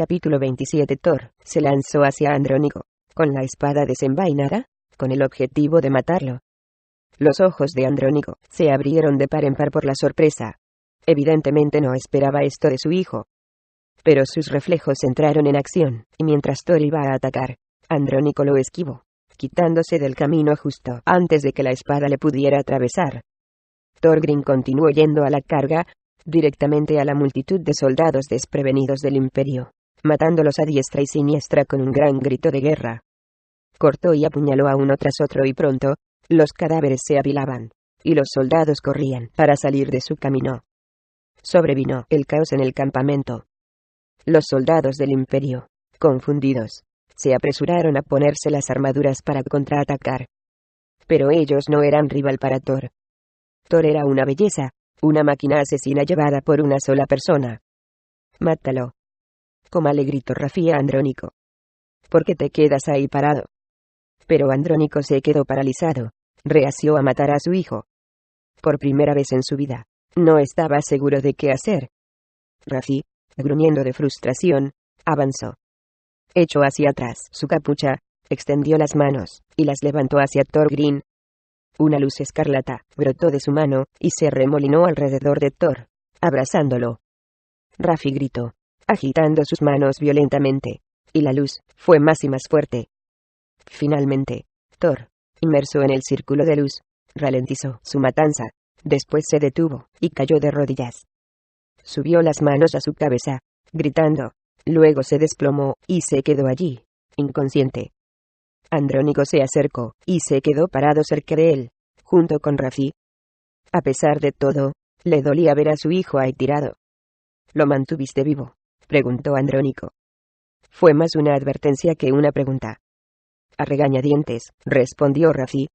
Capítulo 27. Thor se lanzó hacia Andrónico, con la espada desenvainada, con el objetivo de matarlo. Los ojos de Andrónico se abrieron de par en par por la sorpresa. Evidentemente no esperaba esto de su hijo. Pero sus reflejos entraron en acción, y mientras Thor iba a atacar, Andrónico lo esquivó, quitándose del camino justo antes de que la espada le pudiera atravesar. Thorgrim continuó yendo a la carga, directamente a la multitud de soldados desprevenidos del Imperio, matándolos a diestra y siniestra con un gran grito de guerra. Cortó y apuñaló a uno tras otro y pronto, los cadáveres se apilaban, y los soldados corrían para salir de su camino. Sobrevino el caos en el campamento. Los soldados del Imperio, confundidos, se apresuraron a ponerse las armaduras para contraatacar. Pero ellos no eran rival para Thor. Thor era una belleza, una máquina asesina llevada por una sola persona. «Mátalo», como le gritó Rafi a Andrónico. «¿Por qué te quedas ahí parado?» Pero Andrónico se quedó paralizado, reació a matar a su hijo. Por primera vez en su vida, no estaba seguro de qué hacer. Rafi, gruñendo de frustración, avanzó. Echó hacia atrás su capucha, extendió las manos, y las levantó hacia Thorgrim. Una luz escarlata brotó de su mano, y se arremolinó alrededor de Thor, abrazándolo. Rafi gritó, agitando sus manos violentamente, y la luz fue más y más fuerte. Finalmente, Thor, inmerso en el círculo de luz, ralentizó su matanza, después se detuvo, y cayó de rodillas. Subió las manos a su cabeza, gritando, luego se desplomó, y se quedó allí, inconsciente. Andrónico se acercó, y se quedó parado cerca de él, junto con Rafi. A pesar de todo, le dolía ver a su hijo ahí tirado. ¿Lo mantuviste vivo?, preguntó Andrónico. Fue más una advertencia que una pregunta. A regañadientes, respondió Rafi.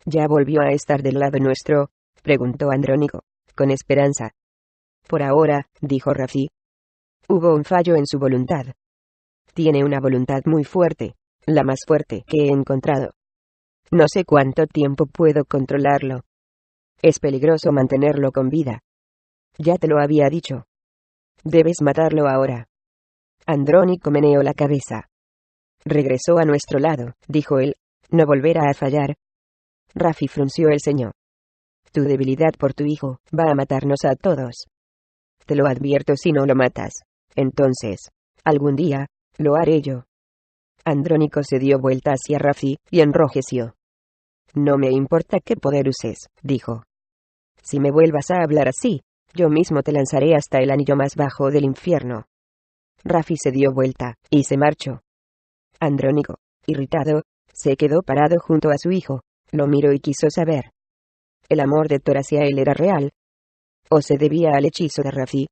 ¿Ya volvió a estar del lado nuestro?, preguntó Andrónico, con esperanza. Por ahora, dijo Rafi. Hubo un fallo en su voluntad. Tiene una voluntad muy fuerte, la más fuerte que he encontrado. No sé cuánto tiempo puedo controlarlo. Es peligroso mantenerlo con vida. Ya te lo había dicho. Debes matarlo ahora. Andrónico meneó la cabeza. Regresó a nuestro lado, dijo él, no volverá a fallar. Rafi frunció el ceño. Tu debilidad por tu hijo va a matarnos a todos. Te lo advierto si no lo matas. Entonces, algún día, lo haré yo. Andrónico se dio vuelta hacia Rafi, y enrojeció. No me importa qué poder uses, dijo. Si me vuelvas a hablar así, yo mismo te lanzaré hasta el anillo más bajo del infierno. Rafi se dio vuelta, y se marchó. Andrónico, irritado, se quedó parado junto a su hijo, lo miró y quiso saber. ¿El amor de Thor hacia él era real? ¿O se debía al hechizo de Rafi?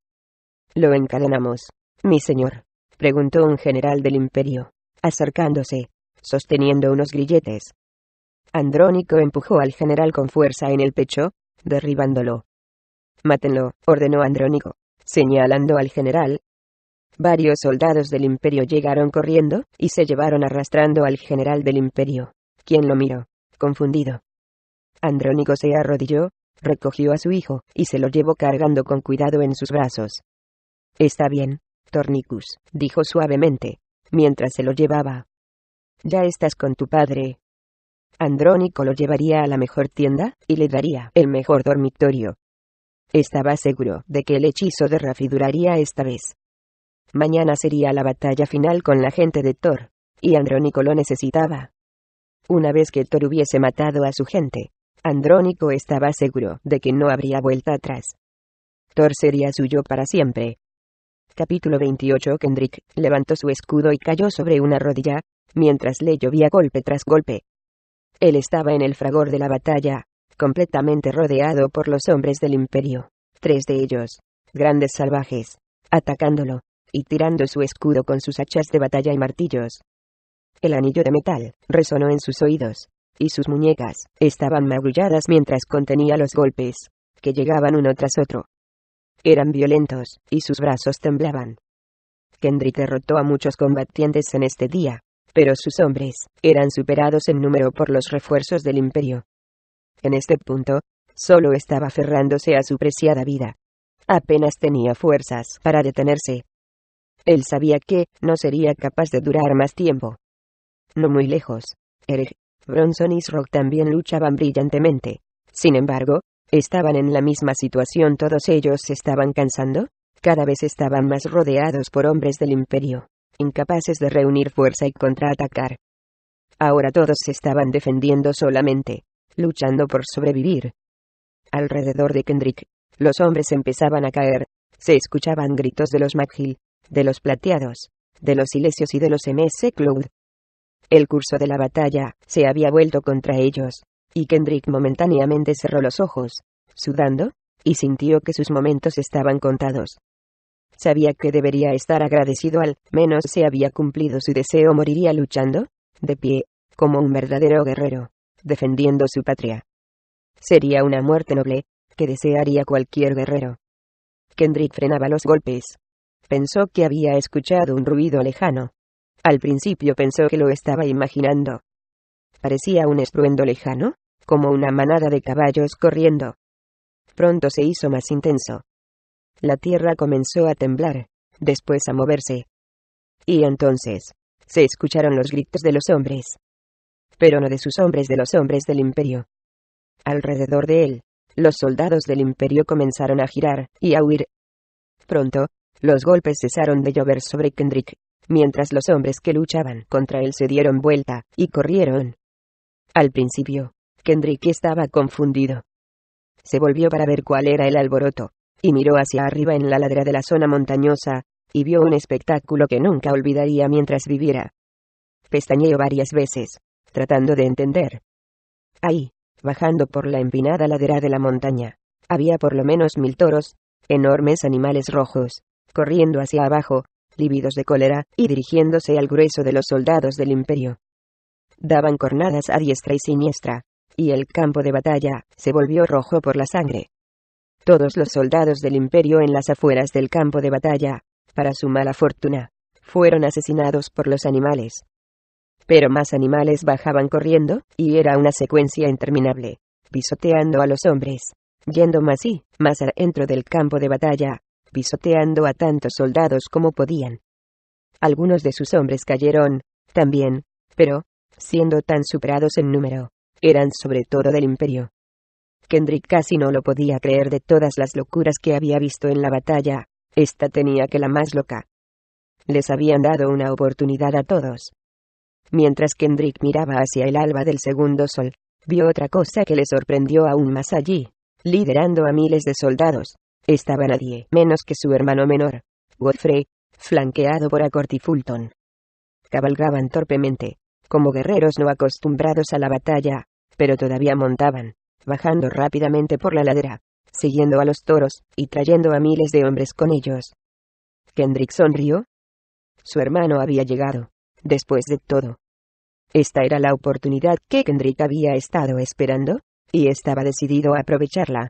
Lo encadenamos, mi señor, preguntó un general del Imperio, acercándose, sosteniendo unos grilletes. Andrónico empujó al general con fuerza en el pecho, derribándolo. Mátenlo, ordenó Andrónico, señalando al general. Varios soldados del Imperio llegaron corriendo, y se llevaron arrastrando al general del Imperio, quien lo miró, confundido. Andrónico se arrodilló, recogió a su hijo, y se lo llevó cargando con cuidado en sus brazos. Está bien, Tornicus, dijo suavemente, mientras se lo llevaba. Ya estás con tu padre. Andrónico lo llevaría a la mejor tienda, y le daría el mejor dormitorio. Estaba seguro de que el hechizo de Rafi duraría esta vez. Mañana sería la batalla final con la gente de Thor, y Andrónico lo necesitaba. Una vez que Thor hubiese matado a su gente, Andrónico estaba seguro de que no habría vuelta atrás. Thor sería suyo para siempre. Capítulo 28. Kendrick levantó su escudo y cayó sobre una rodilla, mientras le llovía golpe tras golpe. Él estaba en el fragor de la batalla, completamente rodeado por los hombres del Imperio, 3 de ellos, grandes salvajes, atacándolo, y tirando su escudo con sus hachas de batalla y martillos. El anillo de metal resonó en sus oídos, y sus muñecas estaban magulladas mientras contenía los golpes, que llegaban uno tras otro. Eran violentos, y sus brazos temblaban. Kendrick derrotó a muchos combatientes en este día, pero sus hombres eran superados en número por los refuerzos del Imperio. En este punto, solo estaba aferrándose a su preciada vida. Apenas tenía fuerzas para detenerse. Él sabía que no sería capaz de durar más tiempo. No muy lejos, Eric, Bronson y Rock también luchaban brillantemente. Sin embargo, estaban en la misma situación. Todos ellos se estaban cansando. Cada vez estaban más rodeados por hombres del Imperio, incapaces de reunir fuerza y contraatacar. Ahora todos se estaban defendiendo solamente, luchando por sobrevivir. Alrededor de Kendrick, los hombres empezaban a caer. Se escuchaban gritos de los McGill, de los Plateados, de los Silesios y de los MS Cloud. El curso de la batalla se había vuelto contra ellos, y Kendrick momentáneamente cerró los ojos, sudando, y sintió que sus momentos estaban contados. Sabía que debería estar agradecido, al menos se había cumplido su deseo. Moriría luchando, de pie, como un verdadero guerrero, defendiendo su patria. Sería una muerte noble, que desearía cualquier guerrero. Kendrick frenaba los golpes. Pensó que había escuchado un ruido lejano. Al principio pensó que lo estaba imaginando. Parecía un estruendo lejano, como una manada de caballos corriendo. Pronto se hizo más intenso. La tierra comenzó a temblar, después a moverse. Y entonces, se escucharon los gritos de los hombres. Pero no de sus hombres, de los hombres del Imperio. Alrededor de él, los soldados del Imperio comenzaron a girar y a huir. Pronto, los golpes cesaron de llover sobre Kendrick, mientras los hombres que luchaban contra él se dieron vuelta y corrieron. Al principio, Kendrick estaba confundido. Se volvió para ver cuál era el alboroto, y miró hacia arriba en la ladera de la zona montañosa, y vio un espectáculo que nunca olvidaría mientras viviera. Pestañeó varias veces, tratando de entender. Ahí, bajando por la empinada ladera de la montaña, había por lo menos 1000 toros, enormes animales rojos, corriendo hacia abajo, lívidos de cólera, y dirigiéndose al grueso de los soldados del Imperio. Daban cornadas a diestra y siniestra, y el campo de batalla se volvió rojo por la sangre. Todos los soldados del Imperio en las afueras del campo de batalla, para su mala fortuna, fueron asesinados por los animales. Pero más animales bajaban corriendo, y era una secuencia interminable, pisoteando a los hombres, yendo más y más adentro del campo de batalla, pisoteando a tantos soldados como podían. Algunos de sus hombres cayeron, también, pero, siendo tan superados en número, eran sobre todo del Imperio. Kendrick casi no lo podía creer. De todas las locuras que había visto en la batalla, esta tenía que la más loca. Les habían dado una oportunidad a todos. Mientras Kendrick miraba hacia el alba del segundo sol, vio otra cosa que le sorprendió aún más. Allí, liderando a miles de soldados, estaba nadie menos que su hermano menor, Godfrey, flanqueado por Accord y Fulton. Cabalgaban torpemente, como guerreros no acostumbrados a la batalla, pero todavía montaban, bajando rápidamente por la ladera, siguiendo a los toros, y trayendo a miles de hombres con ellos. Kendrick sonrió. Su hermano había llegado, después de todo. Esta era la oportunidad que Kendrick había estado esperando, y estaba decidido a aprovecharla.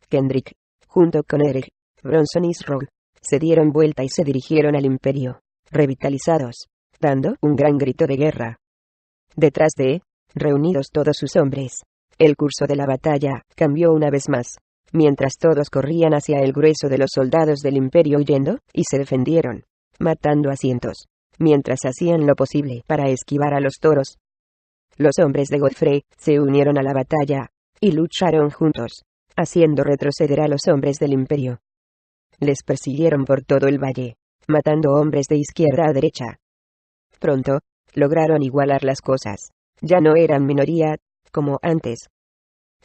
Kendrick, junto con Eric, Bronson y Sroll, se dieron vuelta y se dirigieron al Imperio, revitalizados, dando un gran grito de guerra. Detrás de, reunidos todos sus hombres, el curso de la batalla cambió una vez más, mientras todos corrían hacia el grueso de los soldados del Imperio huyendo, y se defendieron, matando a cientos, mientras hacían lo posible para esquivar a los toros. Los hombres de Godfrey se unieron a la batalla, y lucharon juntos, haciendo retroceder a los hombres del Imperio. Les persiguieron por todo el valle, matando hombres de izquierda a derecha. Pronto, lograron igualar las cosas. Ya no eran minoría, como antes.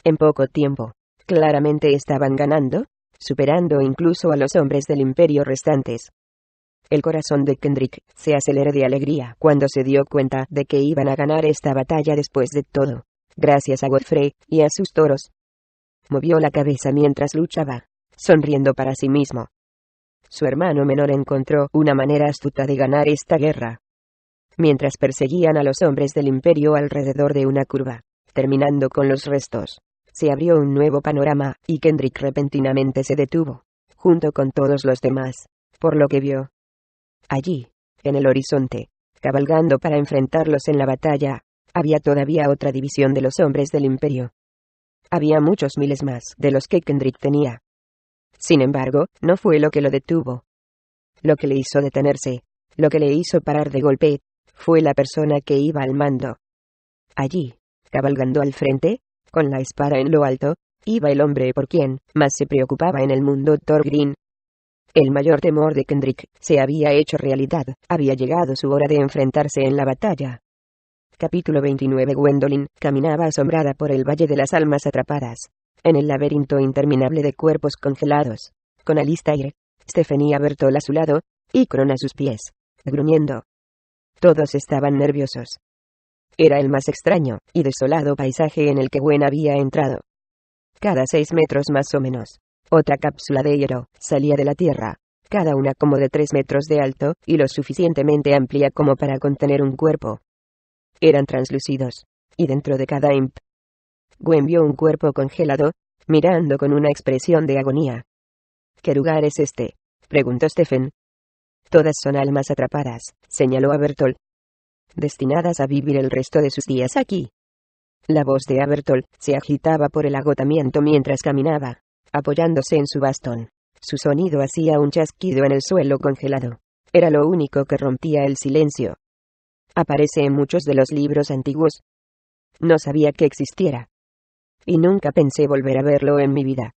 En poco tiempo, claramente estaban ganando, superando incluso a los hombres del Imperio restantes. El corazón de Kendrick se aceleró de alegría cuando se dio cuenta de que iban a ganar esta batalla después de todo, gracias a Godfrey y a sus toros. Movió la cabeza mientras luchaba, sonriendo para sí mismo. Su hermano menor encontró una manera astuta de ganar esta guerra. Mientras perseguían a los hombres del Imperio alrededor de una curva, terminando con los restos, se abrió un nuevo panorama, y Kendrick repentinamente se detuvo, junto con todos los demás, por lo que vio. Allí, en el horizonte, cabalgando para enfrentarlos en la batalla, había todavía otra división de los hombres del Imperio. Había muchos miles más de los que Kendrick tenía. Sin embargo, no fue lo que lo detuvo. Lo que le hizo detenerse, lo que le hizo parar de golpe, fue la persona que iba al mando. Allí, cabalgando al frente, con la espada en lo alto, iba el hombre por quien más se preocupaba en el mundo Thorgrim. El mayor temor de Kendrick se había hecho realidad, había llegado su hora de enfrentarse en la batalla. Capítulo 29. Gwendolyn caminaba asombrada por el Valle de las Almas Atrapadas, en el laberinto interminable de cuerpos congelados, con Alistair, Stephen y Bertolt a su lado, y Kron a sus pies, gruñendo. Todos estaban nerviosos. Era el más extraño y desolado paisaje en el que Gwen había entrado. Cada 6 metros más o menos, otra cápsula de hielo salía de la tierra, cada una como de 3 metros de alto y lo suficientemente amplia como para contener un cuerpo. Eran translúcidos, y dentro de cada imp, Gwen vio un cuerpo congelado, mirando con una expresión de agonía. ¿Qué lugar es este?, preguntó Stephen. Todas son almas atrapadas, señaló a Bertolt. Destinadas a vivir el resto de sus días aquí. La voz de Bertolt se agitaba por el agotamiento mientras caminaba, apoyándose en su bastón. Su sonido hacía un chasquido en el suelo congelado. Era lo único que rompía el silencio. Aparece en muchos de los libros antiguos. No sabía que existiera. Y nunca pensé volver a verlo en mi vida.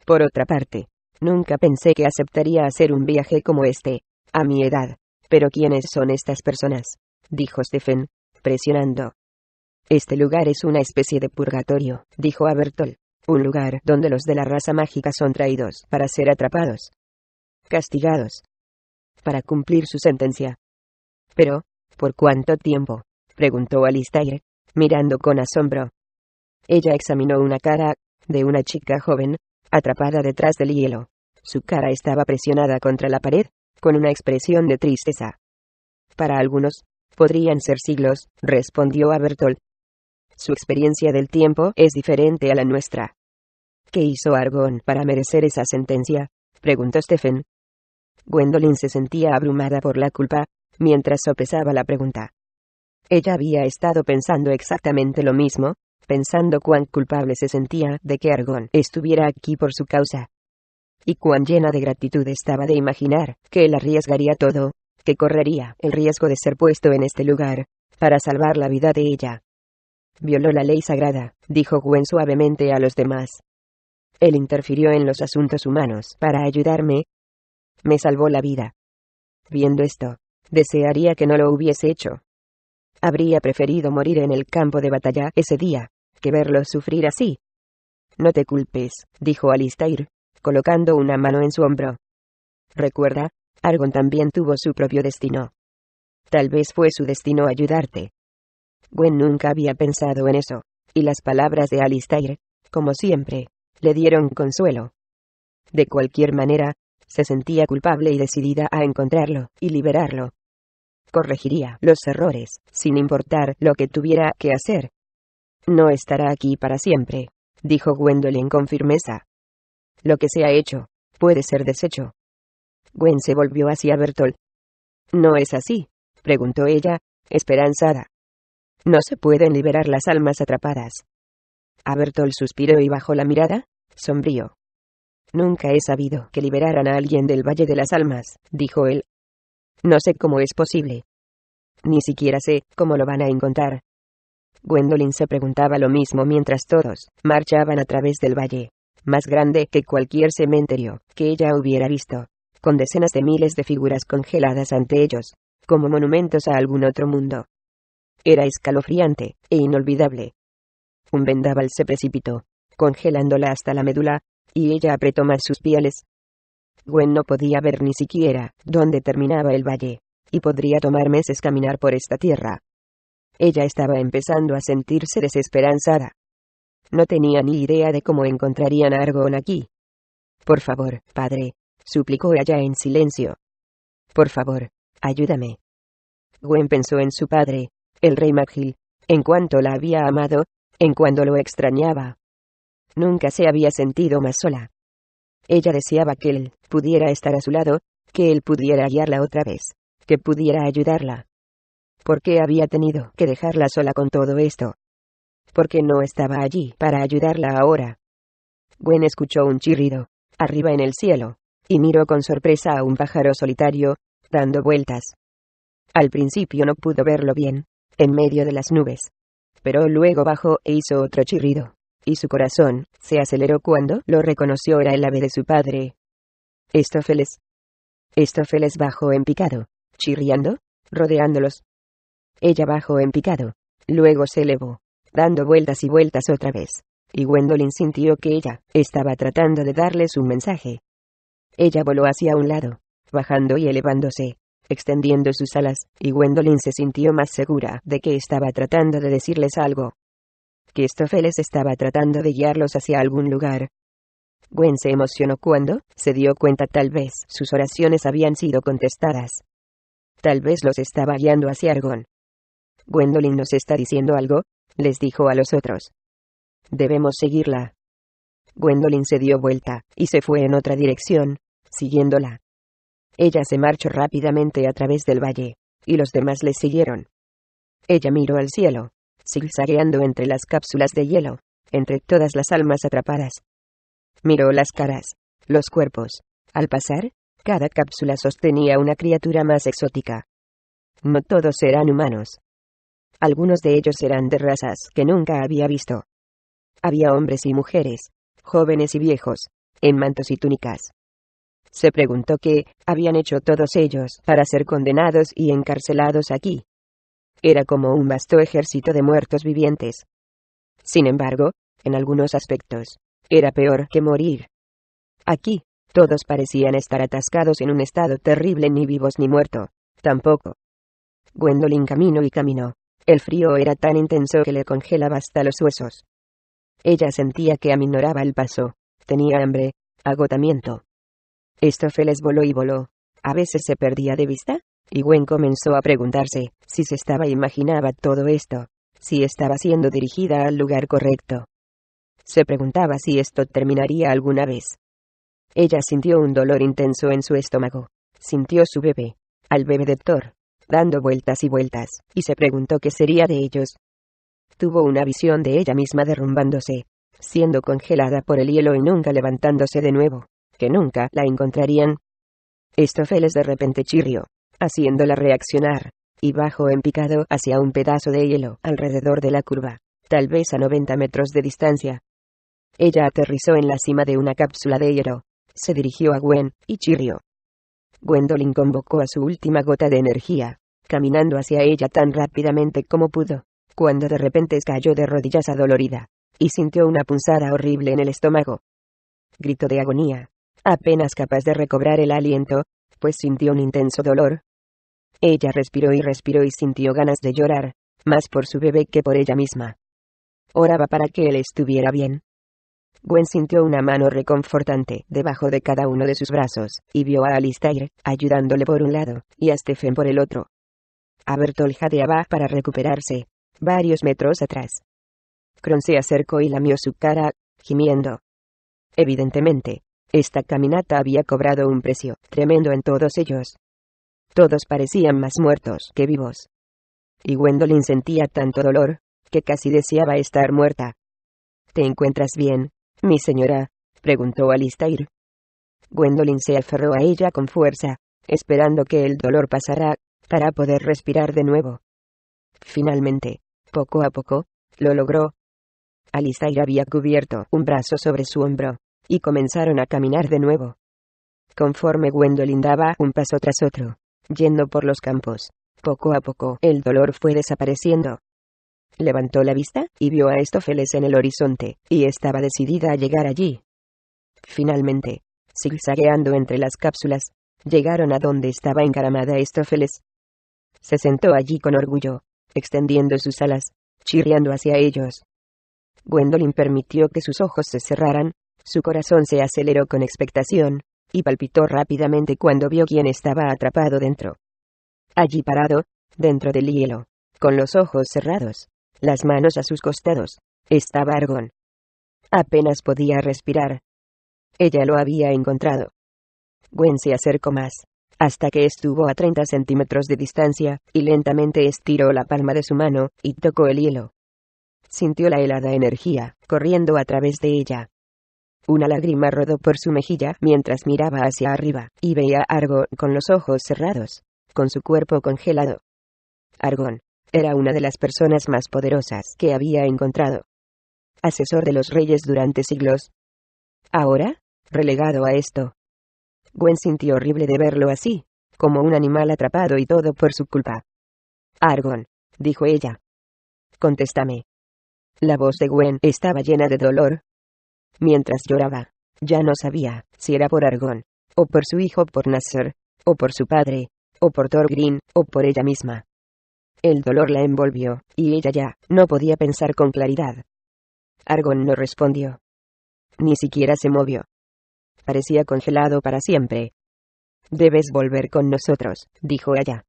Por otra parte, nunca pensé que aceptaría hacer un viaje como este, a mi edad. ¿Pero quiénes son estas personas?, dijo Stephen, presionando. Este lugar es una especie de purgatorio, dijo Bertolt. Un lugar donde los de la raza mágica son traídos para ser atrapados. Castigados. Para cumplir su sentencia. Pero, ¿por cuánto tiempo?, preguntó Alistair, mirando con asombro. Ella examinó una cara de una chica joven, atrapada detrás del hielo. Su cara estaba presionada contra la pared, con una expresión de tristeza. Para algunos, podrían ser siglos, respondió Bertolt. Su experiencia del tiempo es diferente a la nuestra. ¿Qué hizo Argon para merecer esa sentencia?, preguntó Stephen. Gwendolyn se sentía abrumada por la culpa, mientras sopesaba la pregunta. Ella había estado pensando exactamente lo mismo, pensando cuán culpable se sentía de que Argon estuviera aquí por su causa. Y cuán llena de gratitud estaba de imaginar que él arriesgaría todo, que correría el riesgo de ser puesto en este lugar, para salvar la vida de ella. Violó la ley sagrada, dijo Gwen suavemente a los demás. Él interfirió en los asuntos humanos para ayudarme. Me salvó la vida. Viendo esto, desearía que no lo hubiese hecho. Habría preferido morir en el campo de batalla ese día, que verlo sufrir así. No te culpes, dijo Alistair, colocando una mano en su hombro. Recuerda, Argon también tuvo su propio destino. Tal vez fue su destino ayudarte. Gwen nunca había pensado en eso, y las palabras de Alistair, como siempre, le dieron consuelo. De cualquier manera, se sentía culpable y decidida a encontrarlo y liberarlo. Corregiría los errores, sin importar lo que tuviera que hacer. No estará aquí para siempre, dijo Gwendolyn con firmeza. Lo que se ha hecho, puede ser deshecho. Gwen se volvió hacia Bertolt. ¿No es así?, preguntó ella, esperanzada. No se pueden liberar las almas atrapadas. Bertolt suspiró y bajó la mirada, sombrío. Nunca he sabido que liberaran a alguien del Valle de las Almas, dijo él. No sé cómo es posible. Ni siquiera sé cómo lo van a encontrar. Gwendolyn se preguntaba lo mismo mientras todos marchaban a través del valle, más grande que cualquier cementerio que ella hubiera visto, con decenas de miles de figuras congeladas ante ellos, como monumentos a algún otro mundo. Era escalofriante e inolvidable. Un vendaval se precipitó, congelándola hasta la médula, y ella apretó más sus pieles. Gwen no podía ver ni siquiera dónde terminaba el valle, y podría tomar meses caminar por esta tierra. Ella estaba empezando a sentirse desesperanzada. No tenía ni idea de cómo encontrarían a Argon aquí. Por favor, padre, suplicó ella en silencio. Por favor, ayúdame. Gwen pensó en su padre, el rey Magil, en cuanto la había amado, en cuanto lo extrañaba. Nunca se había sentido más sola. Ella deseaba que él pudiera estar a su lado, que él pudiera guiarla otra vez, que pudiera ayudarla. ¿Por qué había tenido que dejarla sola con todo esto? ¿Por qué no estaba allí para ayudarla ahora? Gwen escuchó un chirrido, arriba en el cielo, y miró con sorpresa a un pájaro solitario, dando vueltas. Al principio no pudo verlo bien, en medio de las nubes. Pero luego bajó e hizo otro chirrido, y su corazón se aceleró cuando lo reconoció. Era el ave de su padre. Estófeles. Estófeles bajó en picado, chirriando, rodeándolos. Ella bajó en picado, luego se elevó, dando vueltas y vueltas otra vez, y Gwendolyn sintió que ella estaba tratando de darles un mensaje. Ella voló hacia un lado, bajando y elevándose, extendiendo sus alas, y Gwendolyn se sintió más segura de que estaba tratando de decirles algo. Que Estófeles estaba tratando de guiarlos hacia algún lugar. Gwen se emocionó cuando se dio cuenta tal vez sus oraciones habían sido contestadas. Tal vez los estaba guiando hacia Argon. Gwendolyn nos está diciendo algo, les dijo a los otros. Debemos seguirla. Gwendolyn se dio vuelta y se fue en otra dirección, siguiéndola. Ella se marchó rápidamente a través del valle, y los demás le siguieron. Ella miró al cielo, zigzagueando entre las cápsulas de hielo, entre todas las almas atrapadas. Miró las caras, los cuerpos. Al pasar, cada cápsula sostenía una criatura más exótica. No todos eran humanos. Algunos de ellos eran de razas que nunca había visto. Había hombres y mujeres, jóvenes y viejos, en mantos y túnicas. Se preguntó qué habían hecho todos ellos para ser condenados y encarcelados aquí. Era como un vasto ejército de muertos vivientes. Sin embargo, en algunos aspectos, era peor que morir. Aquí, todos parecían estar atascados en un estado terrible, ni vivos ni muertos, tampoco. Gwendolyn caminó y caminó. El frío era tan intenso que le congelaba hasta los huesos. Ella sentía que aminoraba el paso. Tenía hambre, agotamiento. Estófeles voló y voló. A veces se perdía de vista, y Gwen comenzó a preguntarse si se imaginaba todo esto, si estaba siendo dirigida al lugar correcto. Se preguntaba si esto terminaría alguna vez. Ella sintió un dolor intenso en su estómago. Sintió su bebé, al bebé de Thor, dando vueltas y vueltas, y se preguntó qué sería de ellos. Tuvo una visión de ella misma derrumbándose, siendo congelada por el hielo y nunca levantándose de nuevo, que nunca la encontrarían. Estófeles de repente chirrió, haciéndola reaccionar, y bajó en picado hacia un pedazo de hielo alrededor de la curva, tal vez a 90 metros de distancia. Ella aterrizó en la cima de una cápsula de hielo, se dirigió a Gwen, y chirrió. Gwendolyn convocó a su última gota de energía, caminando hacia ella tan rápidamente como pudo, cuando de repente cayó de rodillas adolorida, y sintió una punzada horrible en el estómago. Gritó de agonía, apenas capaz de recobrar el aliento, pues sintió un intenso dolor. Ella respiró y sintió ganas de llorar, más por su bebé que por ella misma. Oraba para que él estuviera bien. Gwen sintió una mano reconfortante debajo de cada uno de sus brazos, y vio a Alistair, ayudándole por un lado, y a Stephen por el otro. A Bertolt jadeaba para recuperarse, varios metros atrás. Kron se acercó y lamió su cara, gimiendo. Evidentemente, esta caminata había cobrado un precio tremendo en todos ellos. Todos parecían más muertos que vivos. Y Gwendolyn sentía tanto dolor, que casi deseaba estar muerta. ¿Te encuentras bien, mi señora?, preguntó Alistair. Gwendolyn se aferró a ella con fuerza, esperando que el dolor pasara, para poder respirar de nuevo. Finalmente, poco a poco, lo logró. Alistair había cubierto un brazo sobre su hombro, y comenzaron a caminar de nuevo. Conforme Gwendolyn daba un paso tras otro, yendo por los campos, poco a poco el dolor fue desapareciendo. Levantó la vista, y vio a Estófeles en el horizonte, y estaba decidida a llegar allí. Finalmente, zigzagueando entre las cápsulas, llegaron a donde estaba encaramada Estófeles. Se sentó allí con orgullo, extendiendo sus alas, chirriando hacia ellos. Gwendolyn permitió que sus ojos se cerraran, su corazón se aceleró con expectación, y palpitó rápidamente cuando vio quién estaba atrapado dentro. Allí parado, dentro del hielo, con los ojos cerrados, las manos a sus costados, estaba Argon. Apenas podía respirar. Ella lo había encontrado. Gwen se acercó más, hasta que estuvo a 30 centímetros de distancia, y lentamente estiró la palma de su mano, y tocó el hielo. Sintió la helada energía, corriendo a través de ella. Una lágrima rodó por su mejilla mientras miraba hacia arriba, y veía a Argon con los ojos cerrados, con su cuerpo congelado. Argon era una de las personas más poderosas que había encontrado. Asesor de los reyes durante siglos. Ahora, relegado a esto. Gwen sintió horrible de verlo así, como un animal atrapado y todo por su culpa. Argon, dijo ella. Contéstame. La voz de Gwen estaba llena de dolor. Mientras lloraba, ya no sabía si era por Argon, o por su hijo por Nasser, o por su padre, o por Thorgrim, o por ella misma. El dolor la envolvió, y ella ya no podía pensar con claridad. Argon no respondió. Ni siquiera se movió. Parecía congelado para siempre. Debes volver con nosotros, dijo ella.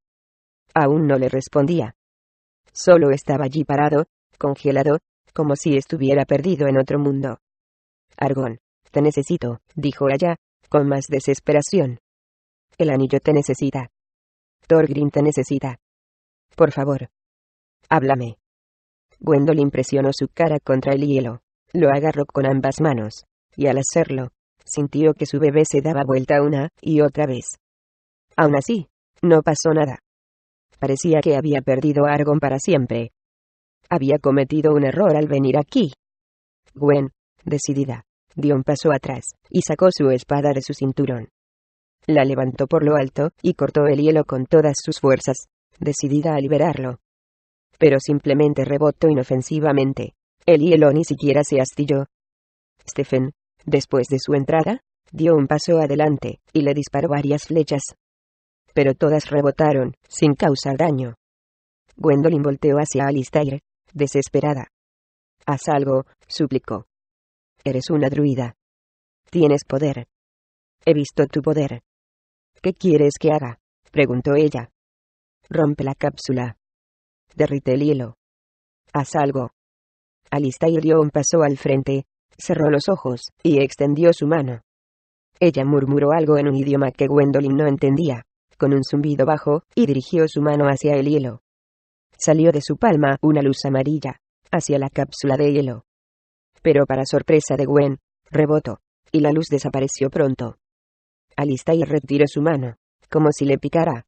Aún no le respondía. Solo estaba allí parado, congelado, como si estuviera perdido en otro mundo. Argon, te necesito, dijo ella, con más desesperación. El anillo te necesita. Thorgrim te necesita. Por favor. Háblame. Gwendolyn presionó su cara contra el hielo. Lo agarró con ambas manos, y al hacerlo, sintió que su bebé se daba vuelta una y otra vez. Aún así, no pasó nada. Parecía que había perdido a Argon para siempre. Había cometido un error al venir aquí. Gwen, decidida, dio un paso atrás, y sacó su espada de su cinturón. La levantó por lo alto, y cortó el hielo con todas sus fuerzas, decidida a liberarlo. Pero simplemente rebotó inofensivamente. El hielo ni siquiera se astilló. Stephen, después de su entrada, dio un paso adelante, y le disparó varias flechas. Pero todas rebotaron, sin causar daño. Gwendolyn volteó hacia Alistair, desesperada. Haz algo, suplicó. Eres una druida. Tienes poder. He visto tu poder. ¿Qué quieres que haga?, preguntó ella. Rompe la cápsula. Derrite el hielo. Haz algo. Alistair dio un paso al frente, cerró los ojos, y extendió su mano. Ella murmuró algo en un idioma que Gwendolyn no entendía, con un zumbido bajo, y dirigió su mano hacia el hielo. Salió de su palma una luz amarilla, hacia la cápsula de hielo. Pero para sorpresa de Gwen, rebotó, y la luz desapareció pronto. Alistair retiró su mano, como si le picara.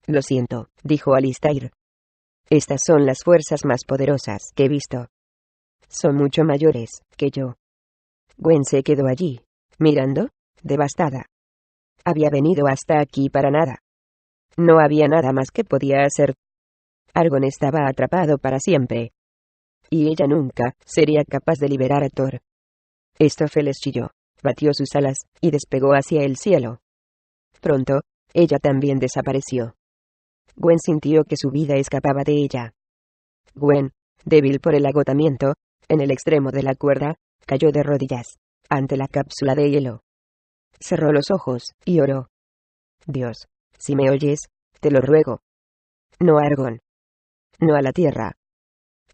Lo siento, dijo Alistair. Estas son las fuerzas más poderosas que he visto. Son mucho mayores que yo. Gwen se quedó allí, mirando, devastada. Había venido hasta aquí para nada. No había nada más que podía hacer. Argon estaba atrapado para siempre. Y ella nunca sería capaz de liberar a Thor. Estopheles chilló, batió sus alas, y despegó hacia el cielo. Pronto, ella también desapareció. Gwen sintió que su vida escapaba de ella. Gwen, débil por el agotamiento, en el extremo de la cuerda, cayó de rodillas, ante la cápsula de hielo. Cerró los ojos, y oró. Dios, si me oyes, te lo ruego. No a Argon. No a la tierra.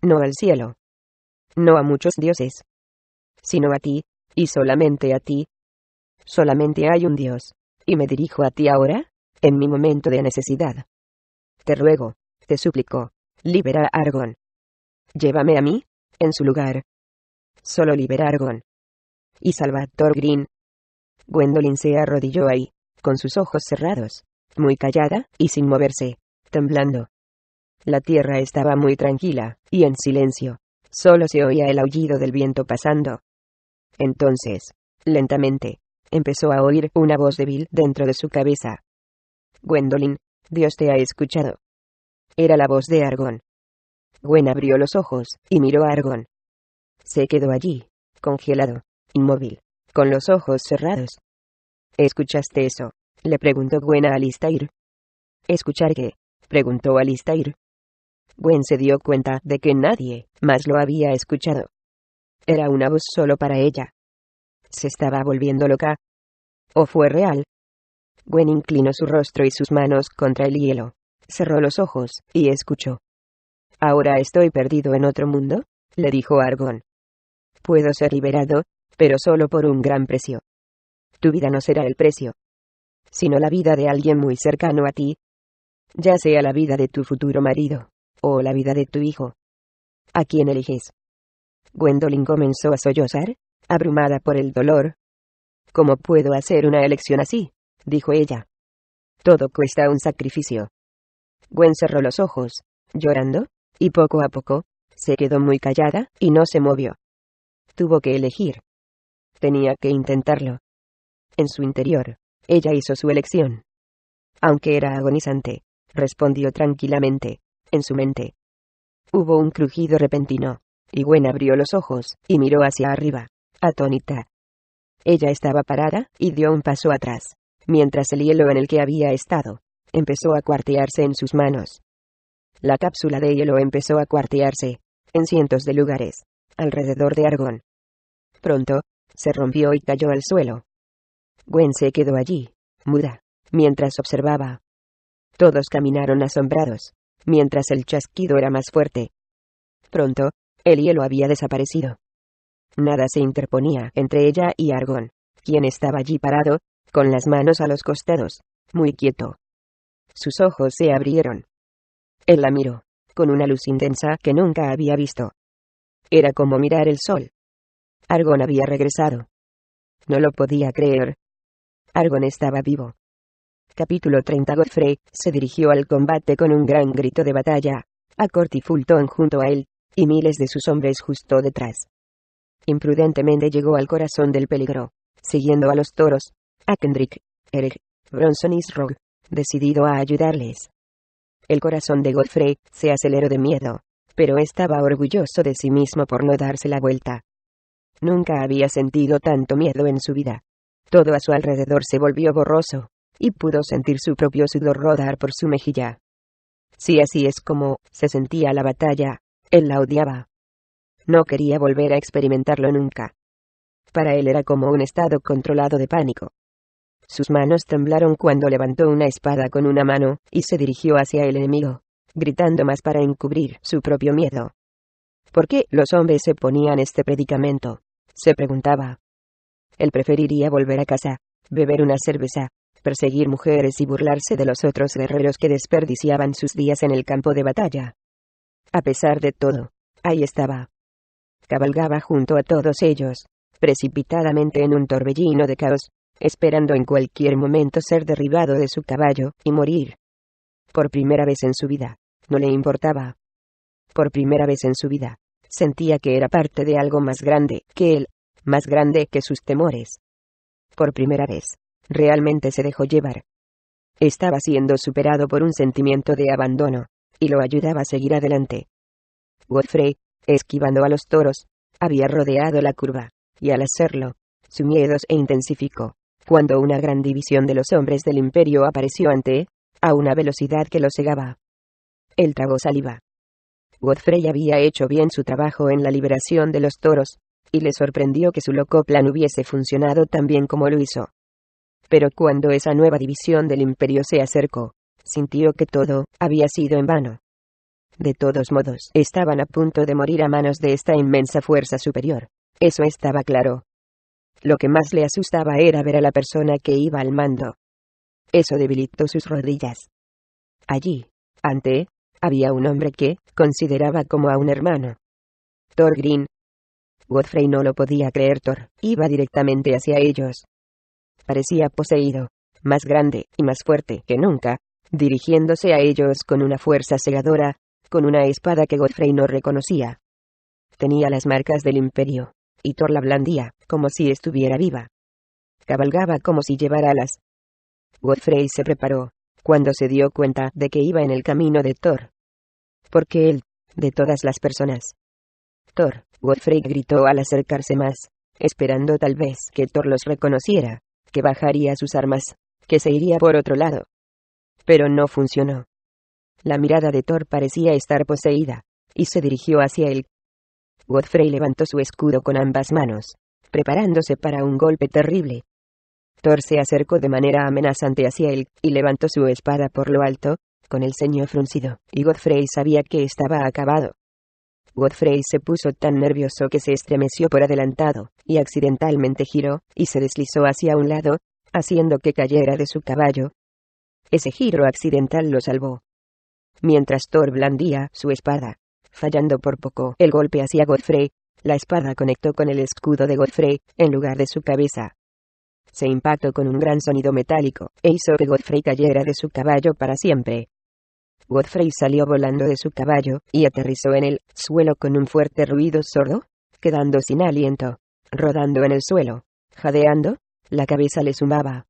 No al cielo. No a muchos dioses. Sino a ti, y solamente a ti. Solamente hay un Dios, y me dirijo a ti ahora, en mi momento de necesidad. Te ruego, te suplico, libera a Argon. Llévame a mí, en su lugar. Solo libera a Argon. Y salva a Thorgrim. Gwendolyn se arrodilló ahí, con sus ojos cerrados, muy callada, y sin moverse, temblando. La tierra estaba muy tranquila, y en silencio. Solo se oía el aullido del viento pasando. Entonces, lentamente, empezó a oír una voz débil dentro de su cabeza. Gwendolyn, Dios te ha escuchado. Era la voz de Argon. Gwen abrió los ojos, y miró a Argon. Se quedó allí, congelado, inmóvil, con los ojos cerrados. ¿Escuchaste eso?, le preguntó Gwen a Alistair. ¿Escuchar qué?, preguntó Alistair. Gwen se dio cuenta de que nadie más lo había escuchado. Era una voz solo para ella. ¿Se estaba volviendo loca? ¿O fue real? Gwen inclinó su rostro y sus manos contra el hielo, cerró los ojos, y escuchó. «Ahora estoy perdido en otro mundo», le dijo Argon. «Puedo ser liberado, pero solo por un gran precio. Tu vida no será el precio, sino la vida de alguien muy cercano a ti, ya sea la vida de tu futuro marido, o la vida de tu hijo. ¿A quién eliges?» Gwendolyn comenzó a sollozar, abrumada por el dolor. ¿Cómo puedo hacer una elección así?, dijo ella. Todo cuesta un sacrificio. Gwen cerró los ojos, llorando, y poco a poco, se quedó muy callada, y no se movió. Tuvo que elegir. Tenía que intentarlo. En su interior, ella hizo su elección. Aunque era agonizante, respondió tranquilamente, en su mente. Hubo un crujido repentino, y Gwen abrió los ojos, y miró hacia arriba, atónita. Ella estaba parada, y dio un paso atrás, mientras el hielo en el que había estado, empezó a cuartearse en sus manos. La cápsula de hielo empezó a cuartearse, en cientos de lugares, alrededor de Argon. Pronto, se rompió y cayó al suelo. Gwen se quedó allí, muda, mientras observaba. Todos caminaron asombrados, mientras el chasquido era más fuerte. Pronto, el hielo había desaparecido. Nada se interponía entre ella y Argon, quien estaba allí parado, con las manos a los costados, muy quieto. Sus ojos se abrieron. Él la miró, con una luz intensa que nunca había visto. Era como mirar el sol. Argon había regresado. No lo podía creer. Argon estaba vivo. Capítulo 30. Godfrey se dirigió al combate con un gran grito de batalla, a Cort y Fulton junto a él, y miles de sus hombres justo detrás. Imprudentemente llegó al corazón del peligro, siguiendo a los toros, a Kendrick, Eric, Bronson y Srog, decidido a ayudarles. El corazón de Godfrey se aceleró de miedo, pero estaba orgulloso de sí mismo por no darse la vuelta. Nunca había sentido tanto miedo en su vida. Todo a su alrededor se volvió borroso, y pudo sentir su propio sudor rodar por su mejilla. Si así es como se sentía la batalla, él la odiaba. No quería volver a experimentarlo nunca. Para él era como un estado controlado de pánico. Sus manos temblaron cuando levantó una espada con una mano, y se dirigió hacia el enemigo, gritando más para encubrir su propio miedo. ¿Por qué los hombres se ponían este predicamento?, se preguntaba. Él preferiría volver a casa, beber una cerveza, perseguir mujeres y burlarse de los otros guerreros que desperdiciaban sus días en el campo de batalla. A pesar de todo, ahí estaba. Cabalgaba junto a todos ellos, precipitadamente en un torbellino de caos, esperando en cualquier momento ser derribado de su caballo y morir. Por primera vez en su vida, no le importaba. Por primera vez en su vida, sentía que era parte de algo más grande que él, más grande que sus temores. Por primera vez, realmente se dejó llevar. Estaba siendo superado por un sentimiento de abandono, y lo ayudaba a seguir adelante. Godfrey, esquivando a los toros, había rodeado la curva, y al hacerlo, su miedo se intensificó, cuando una gran división de los hombres del Imperio apareció ante él, a una velocidad que lo cegaba. Él tragó saliva. Godfrey había hecho bien su trabajo en la liberación de los toros, y le sorprendió que su loco plan hubiese funcionado tan bien como lo hizo. Pero cuando esa nueva división del Imperio se acercó, sintió que todo había sido en vano. De todos modos, estaban a punto de morir a manos de esta inmensa fuerza superior. Eso estaba claro. Lo que más le asustaba era ver a la persona que iba al mando. Eso debilitó sus rodillas. Allí, ante él, había un hombre que consideraba como a un hermano. Thor Green. Godfrey no lo podía creer. Thor iba directamente hacia ellos. Parecía poseído, más grande y más fuerte que nunca, dirigiéndose a ellos con una fuerza cegadora, con una espada que Godfrey no reconocía. Tenía las marcas del Imperio, y Thor la blandía, como si estuviera viva. Cabalgaba como si llevara alas. Godfrey se preparó, cuando se dio cuenta de que iba en el camino de Thor. Porque él, de todas las personas. Thor, Godfrey gritó al acercarse más, esperando tal vez que Thor los reconociera, que bajaría sus armas, que se iría por otro lado. Pero no funcionó. La mirada de Thor parecía estar poseída, y se dirigió hacia él. Godfrey levantó su escudo con ambas manos, preparándose para un golpe terrible. Thor se acercó de manera amenazante hacia él, y levantó su espada por lo alto, con el ceño fruncido, y Godfrey sabía que estaba acabado. Godfrey se puso tan nervioso que se estremeció por adelantado, y accidentalmente giró, y se deslizó hacia un lado, haciendo que cayera de su caballo. Ese giro accidental lo salvó. Mientras Thor blandía su espada, fallando por poco el golpe hacia Godfrey, La espada conectó con el escudo de Godfrey, en lugar de su cabeza. Se impactó con un gran sonido metálico, e hizo que Godfrey cayera de su caballo para siempre. Godfrey salió volando de su caballo, y aterrizó en el suelo con un fuerte ruido sordo, quedando sin aliento, rodando en el suelo, jadeando, la cabeza le zumbaba.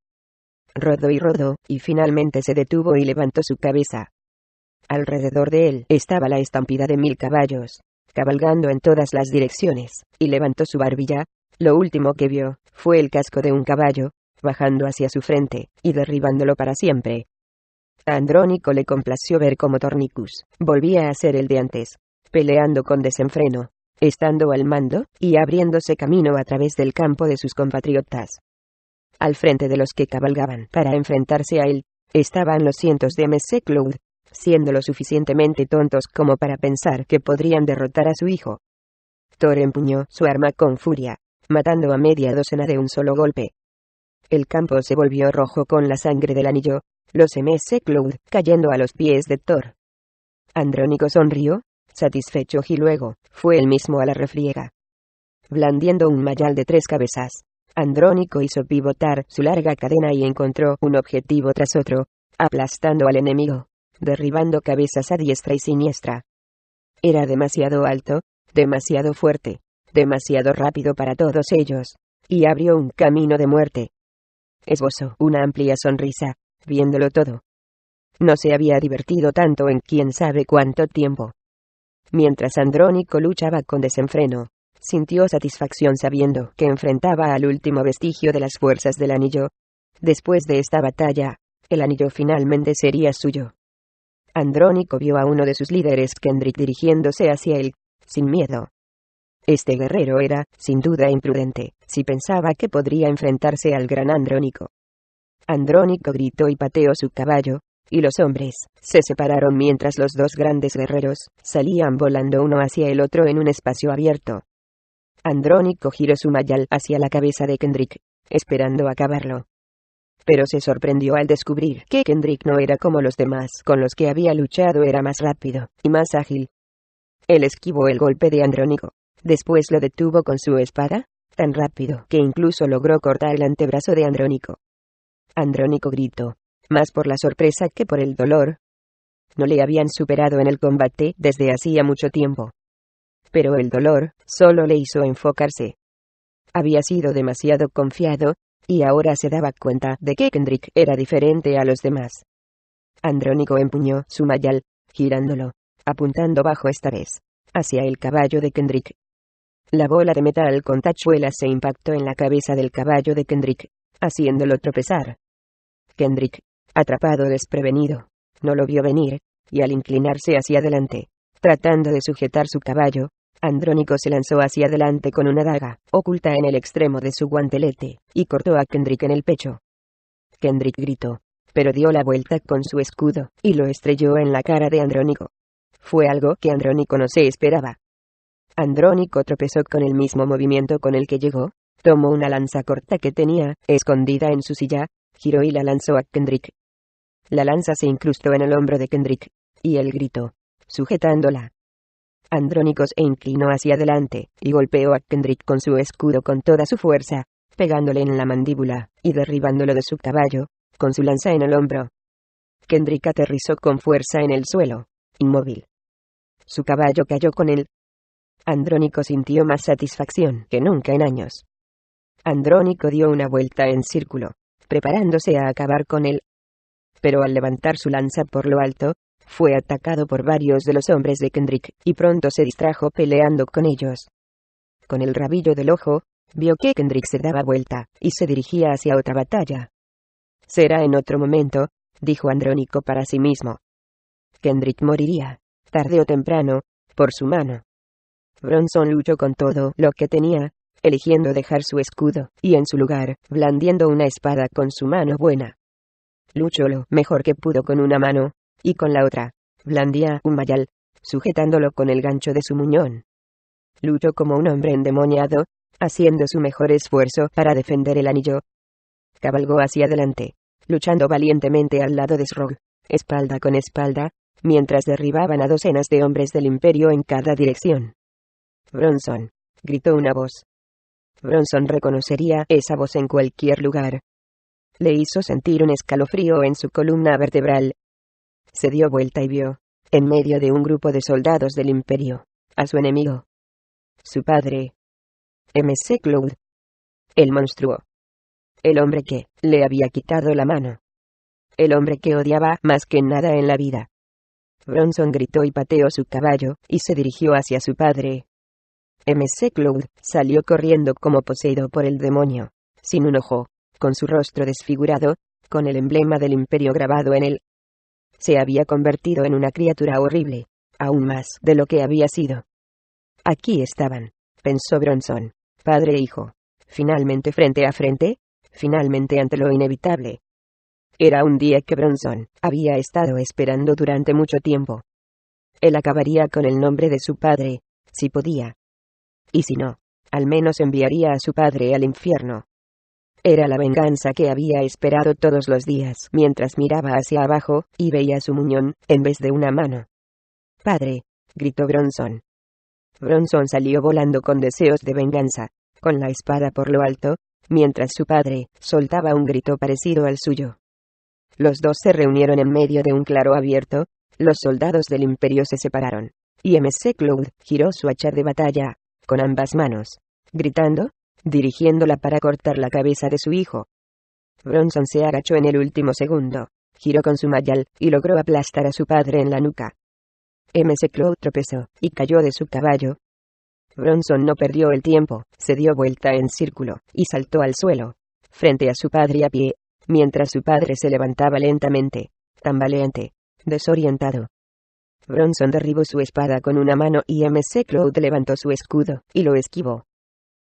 Rodó, y finalmente se detuvo y levantó su cabeza. Alrededor de él estaba la estampida de 1000 caballos, cabalgando en todas las direcciones, y levantó su barbilla. Lo último que vio fue el casco de un caballo, bajando hacia su frente, y derribándolo para siempre. A Andrónico le complació ver cómo Tornicus volvía a ser el de antes, peleando con desenfreno, estando al mando, y abriéndose camino a través del campo de sus compatriotas. Al frente de los que cabalgaban para enfrentarse a él, estaban los cientos de Mesecloud, siendo lo suficientemente tontos como para pensar que podrían derrotar a su hijo. Thor empuñó su arma con furia, matando a media docena de un solo golpe. El campo se volvió rojo con la sangre del anillo, los Mesecloud cayendo a los pies de Thor. Andrónico sonrió, satisfecho, y luego fue él mismo a la refriega. Blandiendo un mayal de 3 cabezas, Andrónico hizo pivotar su larga cadena y encontró un objetivo tras otro, aplastando al enemigo, derribando cabezas a diestra y siniestra. Era demasiado alto, demasiado fuerte, demasiado rápido para todos ellos, y abrió un camino de muerte. Esbozó una amplia sonrisa, viéndolo todo. No se había divertido tanto en quién sabe cuánto tiempo. Mientras Andrónico luchaba con desenfreno, sintió satisfacción sabiendo que enfrentaba al último vestigio de las fuerzas del anillo. Después de esta batalla, el anillo finalmente sería suyo. Andrónico vio a uno de sus líderes, Kendrick, dirigiéndose hacia él, sin miedo. Este guerrero era, sin duda, imprudente, si pensaba que podría enfrentarse al gran Andrónico. Andrónico gritó y pateó su caballo, y los hombres se separaron mientras los 2 grandes guerreros salían volando uno hacia el otro en un espacio abierto. Andrónico giró su mayal hacia la cabeza de Kendrick, esperando acabarlo. Pero se sorprendió al descubrir que Kendrick no era como los demás con los que había luchado, era más rápido y más ágil. Él esquivó el golpe de Andrónico, después lo detuvo con su espada, tan rápido que incluso logró cortar el antebrazo de Andrónico. Andrónico gritó, más por la sorpresa que por el dolor. No le habían superado en el combate desde hacía mucho tiempo. Pero el dolor solo le hizo enfocarse. Había sido demasiado confiado, y ahora se daba cuenta de que Kendrick era diferente a los demás. Andrónico empuñó su mayal, girándolo, apuntando bajo esta vez, hacia el caballo de Kendrick. La bola de metal con tachuelas se impactó en la cabeza del caballo de Kendrick, haciéndolo tropezar. Kendrick, atrapado desprevenido, no lo vio venir, y al inclinarse hacia adelante, tratando de sujetar su caballo, Andrónico se lanzó hacia adelante con una daga, oculta en el extremo de su guantelete, y cortó a Kendrick en el pecho. Kendrick gritó, pero dio la vuelta con su escudo, y lo estrelló en la cara de Andrónico. Fue algo que Andrónico no se esperaba. Andrónico tropezó con el mismo movimiento con el que llegó, tomó una lanza corta que tenía escondida en su silla, giró y la lanzó a Kendrick. La lanza se incrustó en el hombro de Kendrick, y él gritó, sujetándola. Andrónico se inclinó hacia adelante, y golpeó a Kendrick con su escudo con toda su fuerza, pegándole en la mandíbula, y derribándolo de su caballo, con su lanza en el hombro. Kendrick aterrizó con fuerza en el suelo, inmóvil. Su caballo cayó con él. Andrónico sintió más satisfacción que nunca en años. Andrónico dio una vuelta en círculo, preparándose a acabar con él. Pero al levantar su lanza por lo alto, fue atacado por varios de los hombres de Kendrick, y pronto se distrajo peleando con ellos. Con el rabillo del ojo, vio que Kendrick se daba vuelta, y se dirigía hacia otra batalla. Será en otro momento, dijo Andrónico para sí mismo. Kendrick moriría, tarde o temprano, por su mano. Bronson luchó con todo lo que tenía, eligiendo dejar su escudo, y en su lugar, blandiendo una espada con su mano buena. Luchó lo mejor que pudo con una mano, y con la otra, blandía un mayal, sujetándolo con el gancho de su muñón. Luchó como un hombre endemoniado, haciendo su mejor esfuerzo para defender el anillo. Cabalgó hacia adelante, luchando valientemente al lado de Srog, espalda con espalda, mientras derribaban a docenas de hombres del Imperio en cada dirección. Bronson gritó una voz. Bronson reconocería esa voz en cualquier lugar. Le hizo sentir un escalofrío en su columna vertebral. Se dio vuelta y vio, en medio de un grupo de soldados del Imperio, a su enemigo. Su padre. MC Cloud. El monstruo. El hombre que le había quitado la mano. El hombre que odiaba más que nada en la vida. Bronson gritó y pateó su caballo, y se dirigió hacia su padre. MC Cloud salió corriendo como poseído por el demonio, sin un ojo, con su rostro desfigurado, con el emblema del Imperio grabado en él. Se había convertido en una criatura horrible, aún más de lo que había sido. Aquí estaban, pensó Bronson, padre e hijo, finalmente frente a frente, finalmente ante lo inevitable. Era un día que Bronson había estado esperando durante mucho tiempo. Él acabaría con el nombre de su padre, si podía. Y si no, al menos enviaría a su padre al infierno. Era la venganza que había esperado todos los días mientras miraba hacia abajo y veía su muñón en vez de una mano. «Padre», gritó Bronson. Bronson salió volando con deseos de venganza, con la espada por lo alto, mientras su padre soltaba un grito parecido al suyo. Los dos se reunieron en medio de un claro abierto, los soldados del Imperio se separaron, y MC Cloud giró su hacha de batalla, con ambas manos, gritando, dirigiéndola para cortar la cabeza de su hijo. Bronson se agachó en el último segundo, giró con su mayal, y logró aplastar a su padre en la nuca. MC Cloud tropezó, y cayó de su caballo. Bronson no perdió el tiempo, se dio vuelta en círculo, y saltó al suelo, frente a su padre a pie, mientras su padre se levantaba lentamente, tambaleante, desorientado. Bronson derribó su espada con una mano y MC Cloud levantó su escudo, y lo esquivó.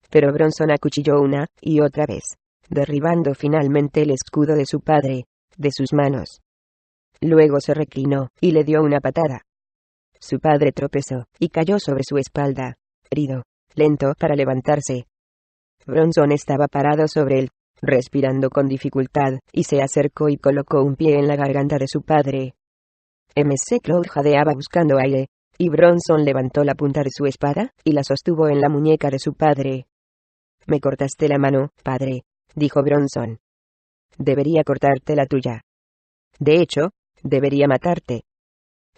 Pero Bronson acuchilló una y otra vez, derribando finalmente el escudo de su padre, de sus manos. Luego se reclinó, y le dio una patada. Su padre tropezó, y cayó sobre su espalda, herido, lento para levantarse. Bronson estaba parado sobre él, respirando con dificultad, y se acercó y colocó un pie en la garganta de su padre. MC Cloud jadeaba buscando aire, y Bronson levantó la punta de su espada, y la sostuvo en la muñeca de su padre. «Me cortaste la mano, padre», dijo Bronson. «Debería cortarte la tuya. De hecho, debería matarte».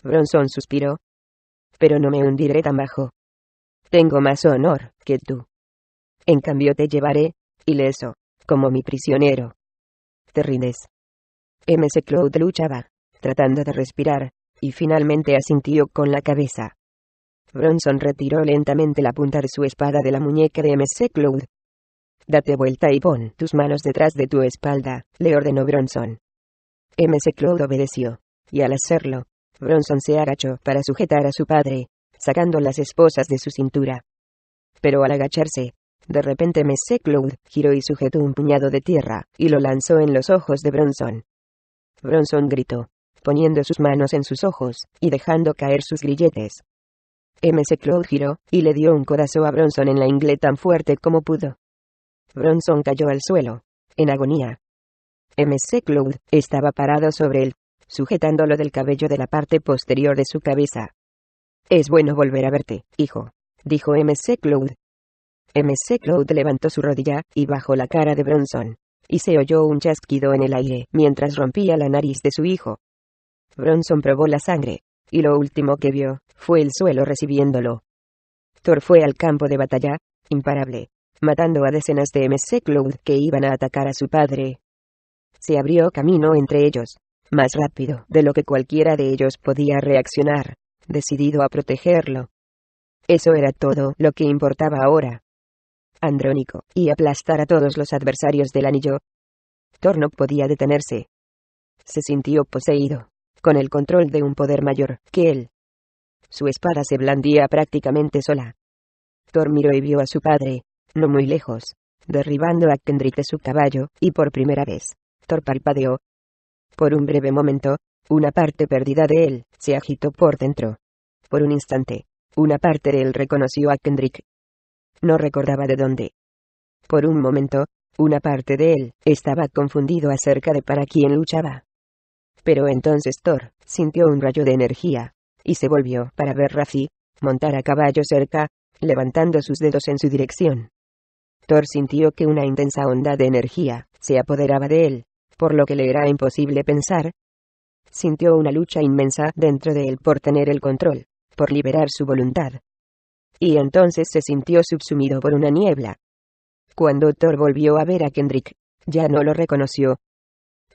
Bronson suspiró. «Pero no me hundiré tan bajo. Tengo más honor que tú. En cambio te llevaré, ileso, como mi prisionero. Te rindes». MC Cloud luchaba, tratando de respirar, y finalmente asintió con la cabeza. Bronson retiró lentamente la punta de su espada de la muñeca de MC Cloud. «Date vuelta y pon tus manos detrás de tu espalda», le ordenó Bronson. MC Cloud obedeció, y al hacerlo, Bronson se agachó para sujetar a su padre, sacando las esposas de su cintura. Pero al agacharse, de repente MC Cloud giró y sujetó un puñado de tierra, y lo lanzó en los ojos de Bronson. Bronson gritó, poniendo sus manos en sus ojos, y dejando caer sus grilletes. MC Cloud giró, y le dio un codazo a Bronson en la ingle tan fuerte como pudo. Bronson cayó al suelo, en agonía. MC Cloud estaba parado sobre él, sujetándolo del cabello de la parte posterior de su cabeza. «Es bueno volver a verte, hijo», dijo MC Cloud. MC Cloud levantó su rodilla, y bajó la cara de Bronson, y se oyó un chasquido en el aire mientras rompía la nariz de su hijo. Bronson probó la sangre, y lo último que vio fue el suelo recibiéndolo. Thor fue al campo de batalla, imparable, matando a decenas de MC Cloud que iban a atacar a su padre. Se abrió camino entre ellos, más rápido de lo que cualquiera de ellos podía reaccionar, decidido a protegerlo. Eso era todo lo que importaba ahora. Andrónico, y aplastar a todos los adversarios del anillo. Thor no podía detenerse. Se sintió poseído, con el control de un poder mayor que él. Su espada se blandía prácticamente sola. Thor miró y vio a su padre, no muy lejos, derribando a Kendrick de su caballo, y por primera vez, Thor parpadeó. Por un breve momento, una parte perdida de él se agitó por dentro. Por un instante, una parte de él reconoció a Kendrick. No recordaba de dónde. Por un momento, una parte de él estaba confundido acerca de para quién luchaba. Pero entonces Thor sintió un rayo de energía, y se volvió para ver Rafi montar a caballo cerca, levantando sus dedos en su dirección. Thor sintió que una intensa onda de energía se apoderaba de él, por lo que le era imposible pensar. Sintió una lucha inmensa dentro de él por tener el control, por liberar su voluntad. Y entonces se sintió subsumido por una niebla. Cuando Thor volvió a ver a Kendrick, ya no lo reconoció.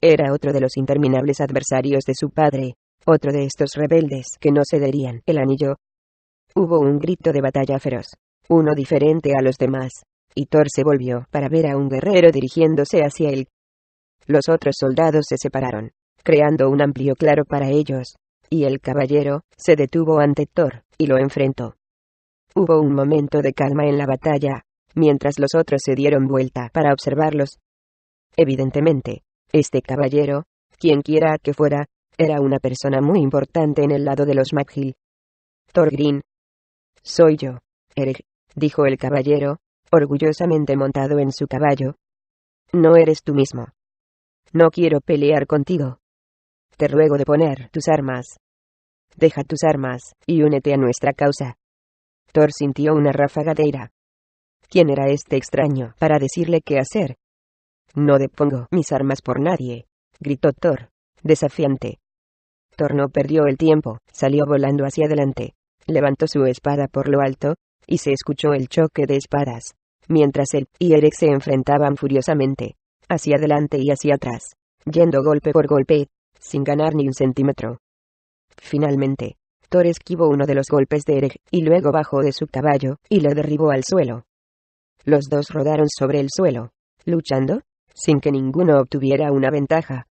Era otro de los interminables adversarios de su padre, otro de estos rebeldes que no cederían el anillo. Hubo un grito de batalla feroz, uno diferente a los demás, y Thor se volvió para ver a un guerrero dirigiéndose hacia él. Los otros soldados se separaron, creando un amplio claro para ellos, y el caballero se detuvo ante Thor y lo enfrentó. Hubo un momento de calma en la batalla, mientras los otros se dieron vuelta para observarlos. Evidentemente, este caballero, quienquiera que fuera, era una persona muy importante en el lado de los McGill. Thorgrim. Soy yo, Eric, dijo el caballero, orgullosamente montado en su caballo. No eres tú mismo. No quiero pelear contigo. Te ruego de poner tus armas. Deja tus armas, y únete a nuestra causa. Thor sintió una ráfaga de ira. ¿Quién era este extraño para decirle qué hacer? No depongo mis armas por nadie, gritó Thor, desafiante. Thor no perdió el tiempo, salió volando hacia adelante, levantó su espada por lo alto, y se escuchó el choque de espadas, mientras él y Eric se enfrentaban furiosamente, hacia adelante y hacia atrás, yendo golpe por golpe, sin ganar ni un centímetro. Finalmente, Thor esquivó uno de los golpes de Eric y luego bajó de su caballo y lo derribó al suelo. Los dos rodaron sobre el suelo, luchando, sin que ninguno obtuviera una ventaja.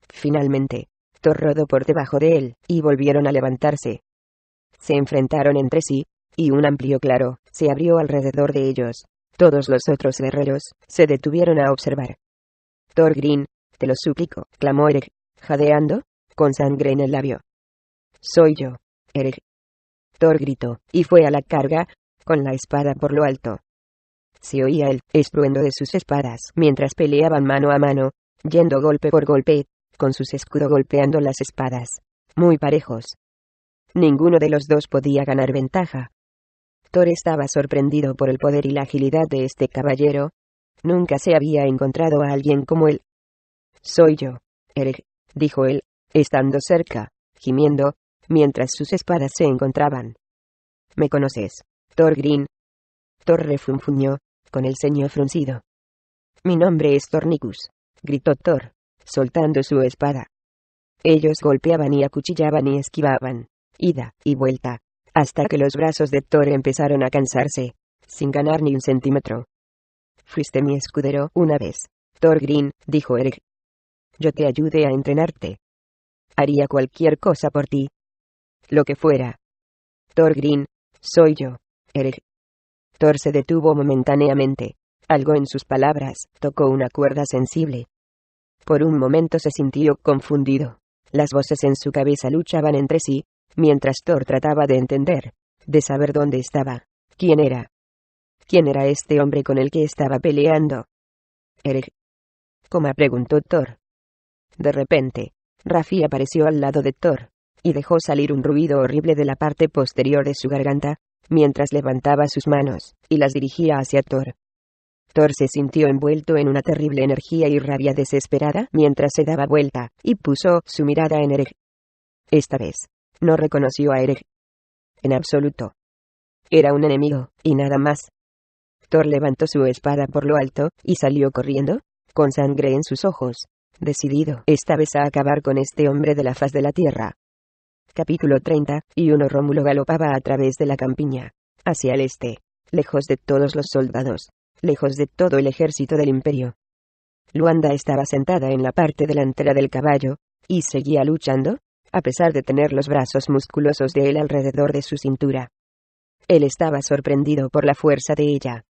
Finalmente, Thor rodó por debajo de él, y volvieron a levantarse. Se enfrentaron entre sí, y un amplio claro se abrió alrededor de ellos. Todos los otros guerreros se detuvieron a observar. Thorgrim, te lo suplico, clamó Eric, jadeando, con sangre en el labio. Soy yo, Eric. Thor gritó, y fue a la carga, con la espada por lo alto. Se oía el estruendo de sus espadas mientras peleaban mano a mano, yendo golpe por golpe, con sus escudos golpeando las espadas, muy parejos. Ninguno de los dos podía ganar ventaja. Thor estaba sorprendido por el poder y la agilidad de este caballero. Nunca se había encontrado a alguien como él. Soy yo, Eric, dijo él, estando cerca, gimiendo, mientras sus espadas se encontraban. ¿Me conoces, Thorgrim? Thor refunfuñó, con el ceño fruncido. Mi nombre es Thornicus, gritó Thor, soltando su espada. Ellos golpeaban y acuchillaban y esquivaban, ida y vuelta, hasta que los brazos de Thor empezaron a cansarse, sin ganar ni un centímetro. Fuiste mi escudero una vez, Thorgrim, dijo Eric. Yo te ayudé a entrenarte. Haría cualquier cosa por ti. Lo que fuera. Thorgrim, soy yo, Eric. Thor se detuvo momentáneamente. Algo en sus palabras tocó una cuerda sensible. Por un momento se sintió confundido. Las voces en su cabeza luchaban entre sí, mientras Thor trataba de entender, de saber dónde estaba, quién era. ¿Quién era este hombre con el que estaba peleando? Eric. ¿Cómo? Preguntó Thor. De repente, Raffi apareció al lado de Thor, y dejó salir un ruido horrible de la parte posterior de su garganta, mientras levantaba sus manos, y las dirigía hacia Thor. Thor se sintió envuelto en una terrible energía y rabia desesperada mientras se daba vuelta, y puso su mirada en Eric. Esta vez, no reconoció a Eric. En absoluto. Era un enemigo, y nada más. Thor levantó su espada por lo alto, y salió corriendo, con sangre en sus ojos, decidido esta vez a acabar con este hombre de la faz de la tierra. Capítulo 31. Rómulo galopaba a través de la campiña, hacia el este, lejos de todos los soldados, lejos de todo el ejército del imperio. Luanda estaba sentada en la parte delantera del caballo, y seguía luchando, a pesar de tener los brazos musculosos de él alrededor de su cintura. Él estaba sorprendido por la fuerza de ella.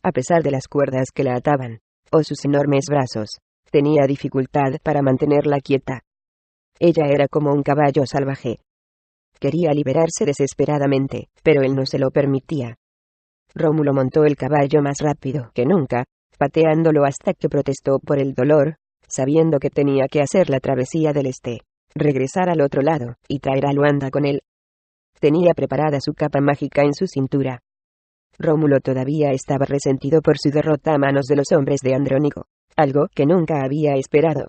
A pesar de las cuerdas que la ataban, o sus enormes brazos, tenía dificultad para mantenerla quieta. Ella era como un caballo salvaje. Quería liberarse desesperadamente, pero él no se lo permitía. Rómulo montó el caballo más rápido que nunca, pateándolo hasta que protestó por el dolor, sabiendo que tenía que hacer la travesía del este, regresar al otro lado, y traer a Luanda con él. Tenía preparada su capa mágica en su cintura, Rómulo todavía estaba resentido por su derrota a manos de los hombres de Andrónico, algo que nunca había esperado.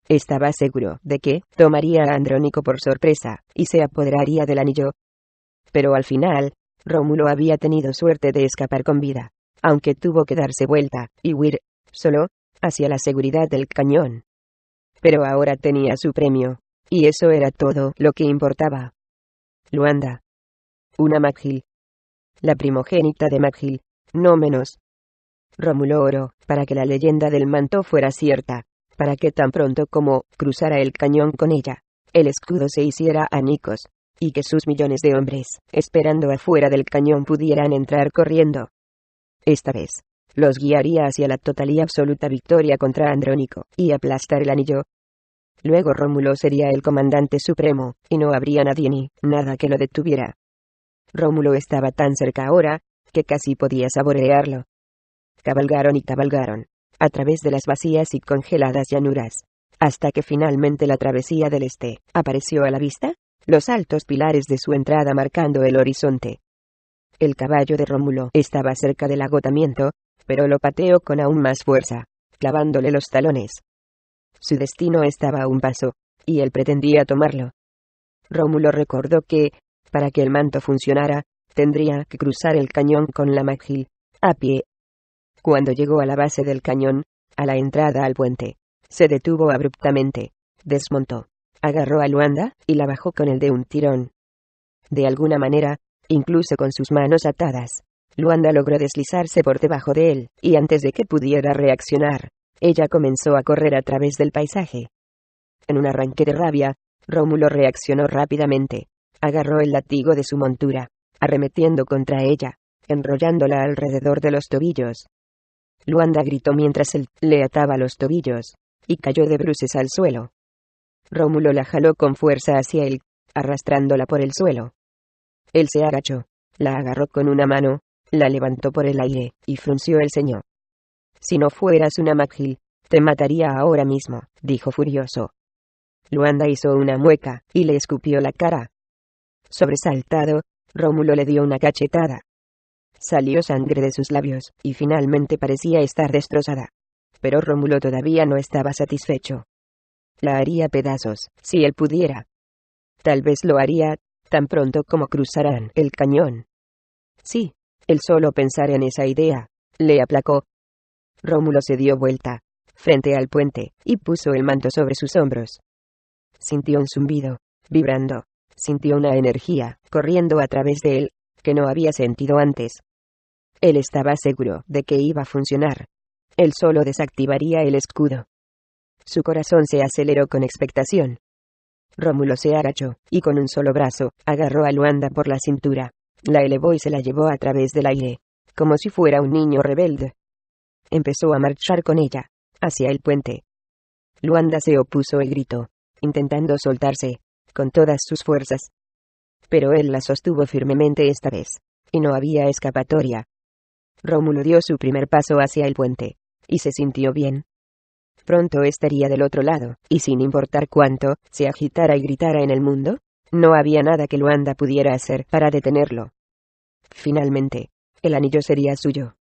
Estaba seguro de que tomaría a Andrónico por sorpresa y se apoderaría del anillo. Pero al final, Rómulo había tenido suerte de escapar con vida, aunque tuvo que darse vuelta y huir, solo, hacia la seguridad del cañón. Pero ahora tenía su premio, y eso era todo lo que importaba. Luanda. Una Maghil. La primogénita de Maghil, no menos. Rómulo oró para que la leyenda del manto fuera cierta, para que tan pronto como cruzara el cañón con ella, el escudo se hiciera añicos, y que sus millones de hombres, esperando afuera del cañón, pudieran entrar corriendo. Esta vez, los guiaría hacia la total y absoluta victoria contra Andrónico, y aplastar el anillo. Luego Rómulo sería el comandante supremo, y no habría nadie ni nada que lo detuviera. Rómulo estaba tan cerca ahora, que casi podía saborearlo. Cabalgaron y cabalgaron, a través de las vacías y congeladas llanuras, hasta que finalmente la travesía del este apareció a la vista, los altos pilares de su entrada marcando el horizonte. El caballo de Rómulo estaba cerca del agotamiento, pero lo pateó con aún más fuerza, clavándole los talones. Su destino estaba a un paso, y él pretendía tomarlo. Rómulo recordó que, para que el manto funcionara, tendría que cruzar el cañón con la Maghil, a pie. Cuando llegó a la base del cañón, a la entrada al puente, se detuvo abruptamente, desmontó, agarró a Luanda y la bajó con el de un tirón. De alguna manera, incluso con sus manos atadas, Luanda logró deslizarse por debajo de él, y antes de que pudiera reaccionar, ella comenzó a correr a través del paisaje. En un arranque de rabia, Rómulo reaccionó rápidamente, agarró el látigo de su montura, arremetiendo contra ella, enrollándola alrededor de los tobillos. Luanda gritó mientras él le ataba los tobillos, y cayó de bruces al suelo. Rómulo la jaló con fuerza hacia él, arrastrándola por el suelo. Él se agachó, la agarró con una mano, la levantó por el aire, y frunció el ceño. «Si no fueras una Maghil, te mataría ahora mismo», dijo furioso. Luanda hizo una mueca, y le escupió la cara. Sobresaltado, Rómulo le dio una cachetada. Salió sangre de sus labios, y finalmente parecía estar destrozada. Pero Rómulo todavía no estaba satisfecho. La haría pedazos, si él pudiera. Tal vez lo haría, tan pronto como cruzaran el cañón. Sí, el solo pensar en esa idea, le aplacó. Rómulo se dio vuelta, frente al puente, y puso el manto sobre sus hombros. Sintió un zumbido, vibrando, sintió una energía, corriendo a través de él, que no había sentido antes. Él estaba seguro de que iba a funcionar. Él solo desactivaría el escudo. Su corazón se aceleró con expectación. Rómulo se agachó, y con un solo brazo, agarró a Luanda por la cintura, la elevó y se la llevó a través del aire, como si fuera un niño rebelde. Empezó a marchar con ella, hacia el puente. Luanda se opuso y gritó, intentando soltarse, con todas sus fuerzas. Pero él la sostuvo firmemente esta vez, y no había escapatoria. Rómulo dio su primer paso hacia el puente, y se sintió bien. Pronto estaría del otro lado, y sin importar cuánto se agitara y gritara en el mundo, no había nada que Luanda pudiera hacer para detenerlo. Finalmente, el anillo sería suyo.